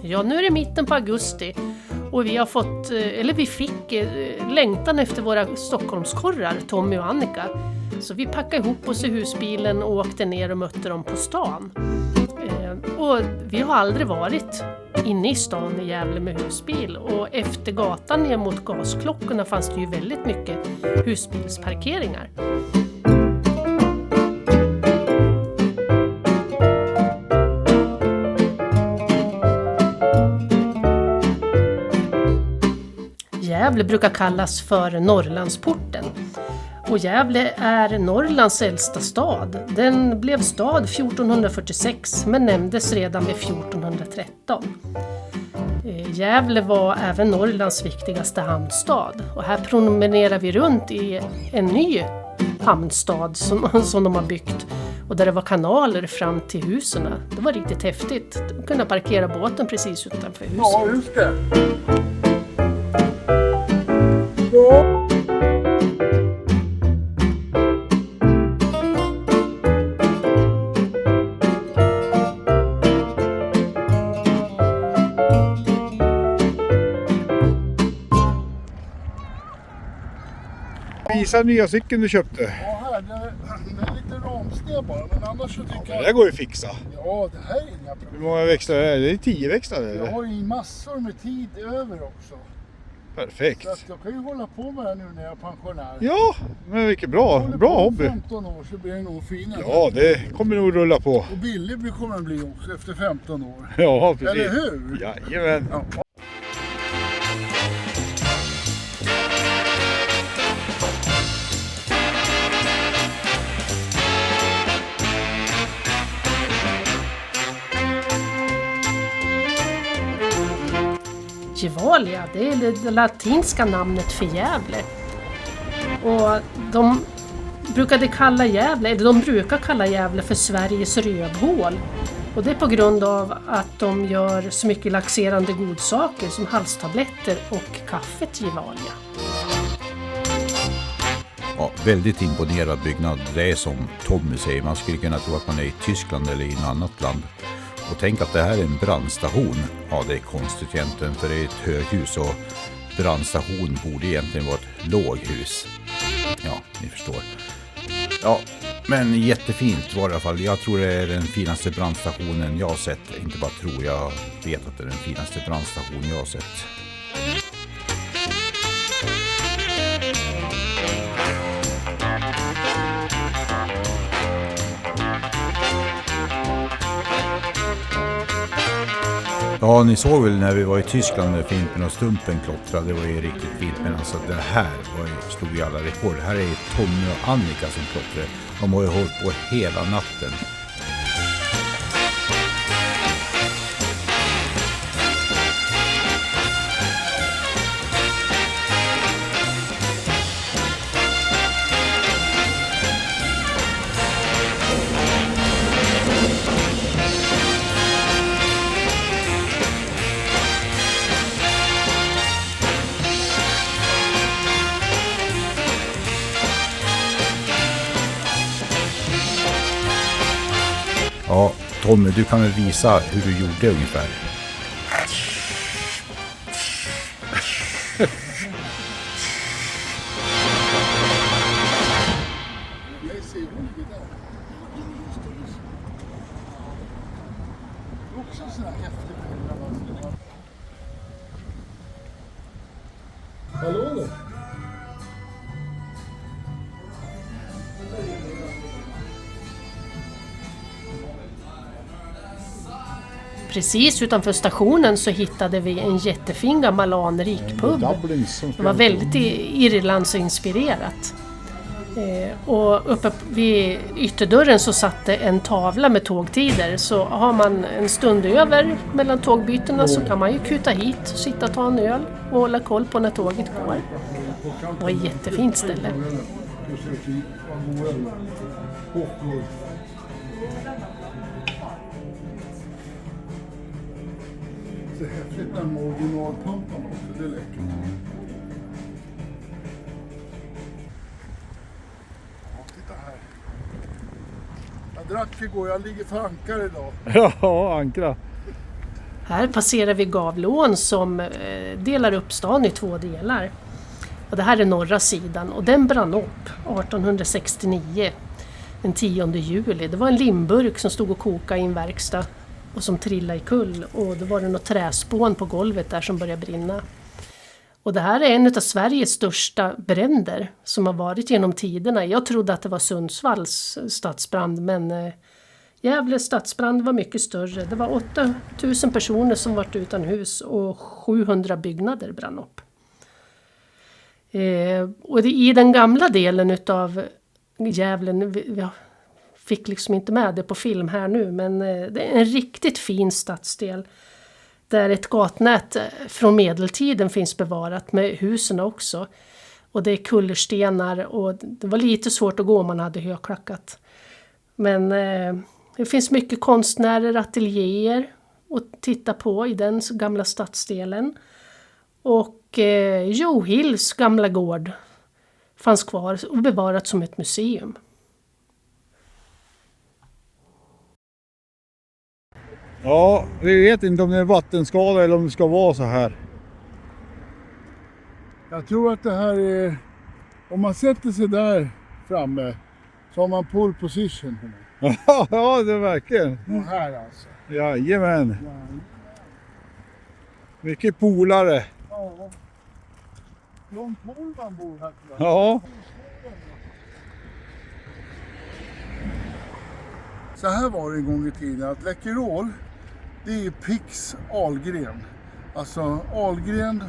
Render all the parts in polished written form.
Ja, nu är det mitten på augusti och vi fick längtan efter våra Stockholmskorrar, Tommy och Annika. Så vi packade ihop oss i husbilen och åkte ner och mötte dem på stan. Och vi har aldrig varit inne i stan i Gävle med husbil. Och efter gatan ner mot gasklockorna fanns det ju väldigt mycket husbilsparkeringar. Gävle brukar kallas för Norrlandsporten. Och Gävle är Norrlands äldsta stad. Den blev stad 1446 men nämndes redan vid 1413. Gävle var även Norrlands viktigaste hamnstad. Och här promenerar vi runt i en ny hamnstad som de har byggt. Och där det var kanaler fram till husen. Det var riktigt häftigt. De kunde parkera båten precis utanför huset. Ja, just det. Ja. Visa nya cykeln du köpte. Ja, här. Det är lite ramsned bara, men annars så tycker jag... Det går ju att fixa. Ja, det här är inga Hur problem. många växlar är det? Det är 10 växlar Jag eller? har ju massor med tid över också. Perfekt. Så att jag kan ju hålla på med det nu när jag är pensionär. Ja, men vilket bra. Håller Bra på hobby. 15 år så blir det nog finare. Ja, det kommer nog rulla på. Och billig kommer den bli också efter 15 år. Ja, precis. Eller hur? Jajamän. Ja. Gevalia, det är det latinska namnet för Gävle. Och de brukar kalla Gävle för Sveriges rövhål. Och det är på grund av att de gör så mycket laxerande godsaker som halstabletter och kaffet Gevalia. Ja, väldigt imponerad byggnad. Det är som Tommy säger, man skulle kunna tro att man är i Tyskland eller i något annat land. Och tänk att det här är en brandstation. Ja, det är konstigt egentligen för det är ett höghus och brandstation borde egentligen vara ett låghus. Ja, ni förstår. Ja, men jättefint var det i alla fall. Jag tror det är den finaste brandstationen jag har sett. Inte bara tror, jag vet att det är den finaste brandstation jag har sett. Ja, ni såg väl när vi var i Tyskland när Fimpen och Stumpen klottrade, det var ju riktigt fint. Men alltså det här slog ju alla rekord. Här är Tommy och Annika som klottrade. De har ju hållit på hela natten. Ja, Tommy, du kan väl visa hur du gjorde ungefär. Jag ser olika där. Också sådana häftiga bilder. Hallå då? Precis utanför stationen så hittade vi en jättefin gammal anrik pub. Det var väldigt Irlandsinspirerat. Och uppe vid ytterdörren så satte en tavla med tågtider. Så har man en stund över mellan tågbytena så kan man ju kuta hit och sitta och ta en öl och hålla koll på när tåget går. Det var ett jättefint ställe. Det är häftigt med originalpumpan också, det är läckert. Ja, titta här. Jag drack igår, jag ligger för ankar idag. Ja, ankra. Här passerar vi Gavleån som delar upp stan i 2 delar. Och det här är norra sidan och den brann upp 1869, den 10 juli. Det var en limburk som stod och kokade i en verkstad och som trillade i kull. Och då var det något träspån på golvet där som började brinna. Och det här är en av Sveriges största bränder som har varit genom tiderna. Jag trodde att det var Sundsvalls stadsbrand, men Gävle stadsbrand var mycket större. Det var 8000 personer som var utan hus och 700 byggnader brann upp. Och i den gamla delen av Gävle, jag fick liksom inte med det på film här nu, men det är en riktigt fin stadsdel. Där ett gatnät från medeltiden finns bevarat med husen också. Och det är kullerstenar och det var lite svårt att gå om man hade högklackat. Men det finns mycket konstnärer, ateljéer att titta på i den gamla stadsdelen. Och Johills gamla gård fanns kvar och bevarat som ett museum. Ja, vi vet inte om det är vattenskada eller om det ska vara så här. Jag tror att det här är... Om man sätter sig där framme så har man pole position. Ja, det är verkligen. Och här alltså. Jajamän. Mycket polare. Ja. Långt mål man bor här. Ja. Så här var det en gång i tiden att Läkerol, det är Pix Ahlgren. Alltså Ahlgren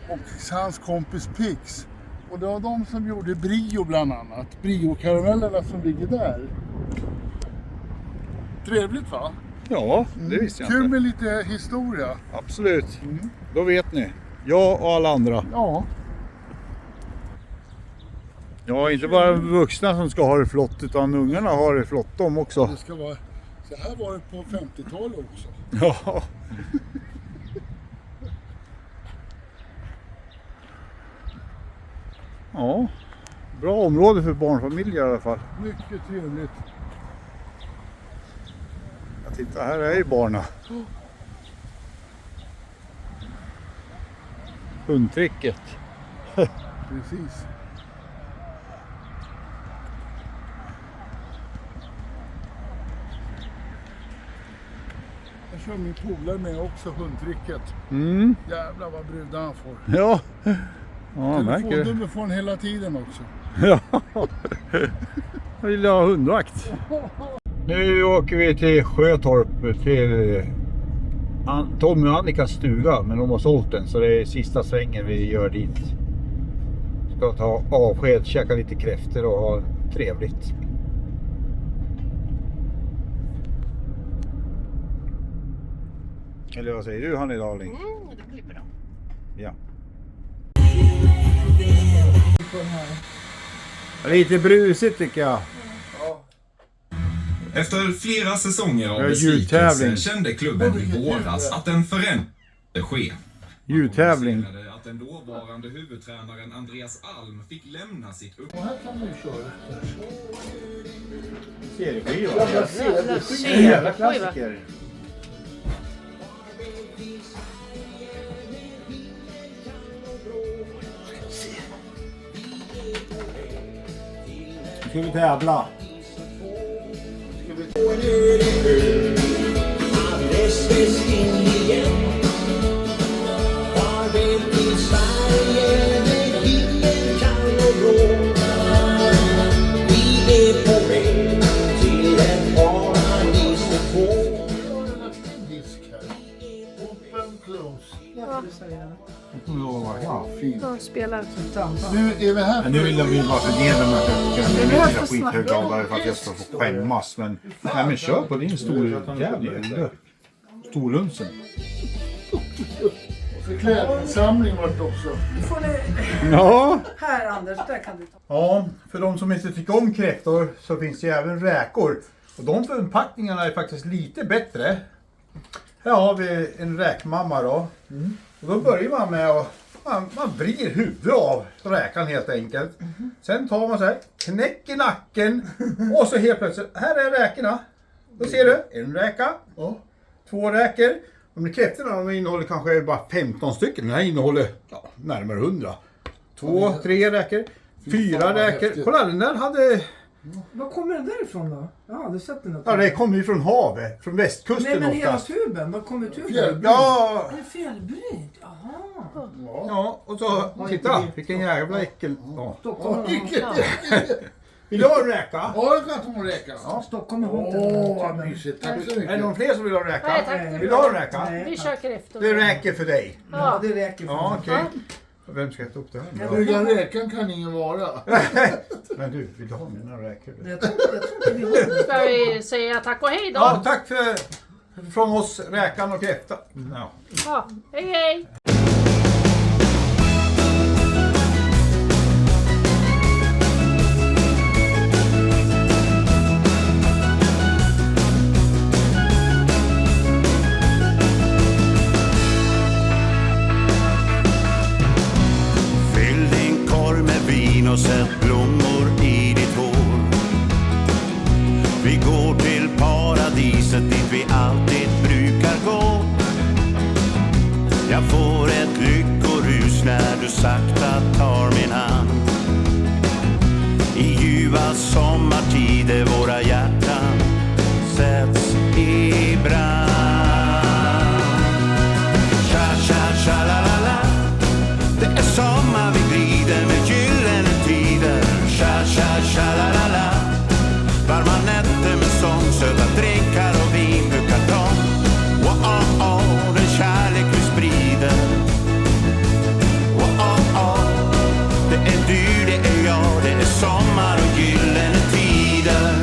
och hans kompis Pix. Och det var de som gjorde Brio bland annat. Brio-karamellerna som ligger där. Trevligt va? Ja, det visste jag Kul inte. med lite historia. Absolut. Då vet ni. Jag och alla andra. Ja. Ja, inte bara vuxna som ska ha det flott utan ungarna har det flott de också. Det ska vara... Så här var det på 50-talet också. Ja. Ja, bra område för barnfamiljer i alla fall. Mycket trevligt. Jag tittar, här är ju barna. Hundtricket. Precis. Jag kör min polare med också hundtricket. Mm. Jävlar vad brudar han får. Ja. Ja, jag märker det. Telefonnummer får han hela tiden också. Ja. Jag vill ha hundvakt. Nu åker vi till Sjötorp till Tommy och Annikas stuga, men de har sålt den så det är sista svängen vi gör dit. Ska ta avsked, käka lite kräftor och ha trevligt. Eller vad säger du, Hanni Darling? Det blir bra. Ja. Lite brusigt tycker jag. Efter flera säsonger av ljudtävling. besvikelse kände klubben i våras att en förändring ske. Ljudtävling. Att den dåvarande huvudtränaren Andreas Alm fick lämna sitt Och här kan man ju köra. Serieskiva. Jävla klassiker. Nu ska vi tävla. Ja, fint. Ja, spelar. Nu är vi här Men nu vill de ju bara förnedra mig att jag är skithögladare för att jag ska få skämmas. Men, nej, men kör på din stor jävla storlunsen. klädinsamling vart det också. Får ni... Ja. Här Anders, där kan du ta. Ja, för de som inte tycker om kräftor så finns det ju även räkor. Och de förpackningarna är faktiskt lite bättre. Här har vi en räkmamma då. Och då börjar man med att man vrider huvudet av räkan helt enkelt. Sen tar man så här, knäcker nacken och så helt plötsligt, här är räkorna. Då ser du, en räka, två räkor. Men kräftorna de innehåller kanske bara 15 stycken. Den här innehåller närmare 100. 2, 3 räkor. 4 räkor. Kolla, den där hade... Var kommer den där ifrån då? Jag har aldrig sett den. Ja, det kommer ju från havet. Från västkusten Nej, men hela oftast. tuben. Var kommer tuben? Fjällbyn. Ja, Är det fjällbryt? Jaha. ja, och så... Titta, vilken jävla äckel. Ja. Stockholm. Vill du ha en räka? Ja, det kan ta en räka. Stockholm är hårt. Åh, vad mysigt. Tack så Är det mycket. någon fler som vill ha en räka? Nej, tack. Det är Vill du bra. ha en räka? Vi kör kräftor. Det räcker för dig. Ja, det räcker för Ja, mig. okej. Vem ska äta upp det här? Hur räkan kan ingen vara. Men du, vill du ha mina räkor? Jag tror inte vi har det. Ska vi säga tack och hej då? Ja, tack från oss, räkan och kräfta. Ja. Ja, hej hej! Fyll din korg med vin och sätt blommor i ditt hår. Vi går till paradiset dit vi alltid brukar gå. Jag får ett lyckorus när du sakta tar min hand. I ljuva sommartider våra hjärtan sätts i brand. Tja, tja, tja, la, la, la. Det är sommar, vi glider med gyllene tider. Tja, tja, tja, la, la, la. Varma nätter med sång, söta drinkar och vin ur kartong. Oh, oh, oh, den kärlek vi sprider. Oh, oh, oh. Det är du, det är jag, det är sommar och gyllene tider.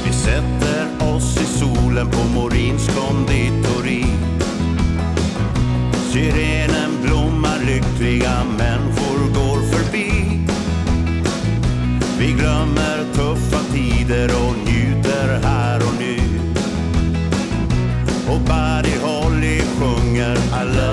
Vi sätter oss i solen på Morins konditori. Sirenen blommar, lyckliga människor går förbi. Vi glömmer tuffa tider och njuter här och nu. Och Buddy Holly sjunger alla